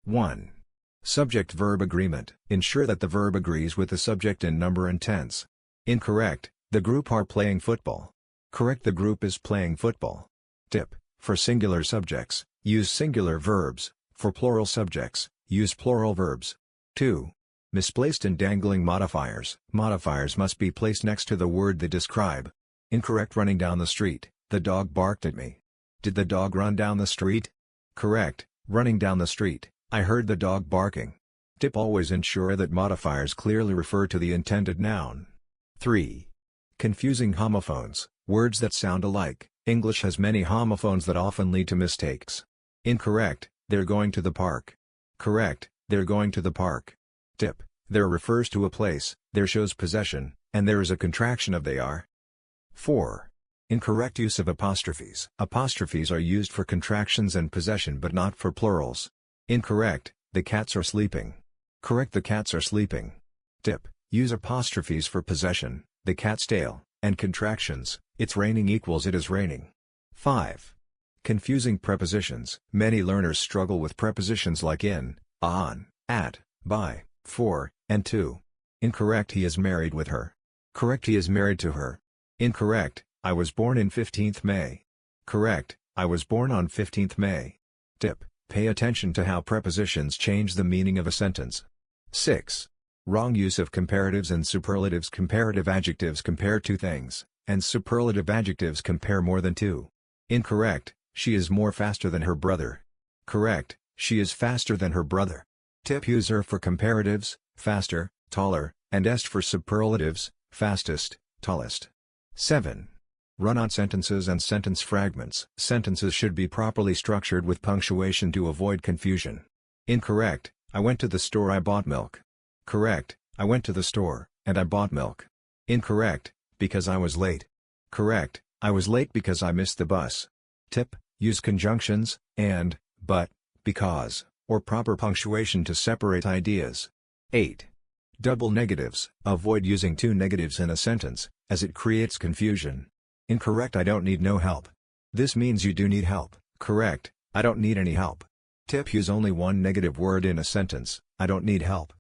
1. Subject-verb agreement. Ensure that the verb agrees with the subject in number and tense. Incorrect, the group are playing football. Correct, the group is playing football. Tip: for singular subjects, use singular verbs. For plural subjects, use plural verbs. 2. Misplaced and dangling modifiers. Modifiers must be placed next to the word they describe. Incorrect, running down the street, the dog barked at me. Did the dog run down the street? Correct, running down the street, I heard the dog barking. Tip: always ensure that modifiers clearly refer to the intended noun. 3. Confusing homophones, words that sound alike. English has many homophones that often lead to mistakes. Incorrect, they're going to the park. Correct, they're going to the park. Tip: there refers to a place, there shows possession, and there is a contraction of they are. 4. Incorrect use of apostrophes. Apostrophes are used for contractions and possession but not for plurals. Incorrect, the cats are sleeping. Correct, the cats are sleeping. Tip: use apostrophes for possession, the cat's tail, and contractions, it's raining equals it is raining. 5. Confusing prepositions. Many learners struggle with prepositions like in, on, at, by, for, and to. Incorrect, he is married with her. Correct, he is married to her. Incorrect, I was born in 15th May. Correct, I was born on 15th May. Tip: pay attention to how prepositions change the meaning of a sentence. 6. Wrong use of comparatives and superlatives. Comparative adjectives compare two things, and superlative adjectives compare more than two. Incorrect, she is more faster than her brother. Correct, she is faster than her brother. Tip: use er for comparatives, faster, taller, and est for superlatives, fastest, tallest. 7. Run-on sentences and sentence fragments. Sentences should be properly structured with punctuation to avoid confusion. Incorrect, I went to the store, I bought milk. Correct, I went to the store, and I bought milk. Incorrect, because I was late. Correct, I was late because I missed the bus. Tip: use conjunctions, and, but, because, or proper punctuation to separate ideas. 8. Double negatives. Avoid using two negatives in a sentence, as it creates confusion. Incorrect, I don't need no help. This means you do need help. Correct, I don't need any help. Tip: use only one negative word in a sentence, I don't need help.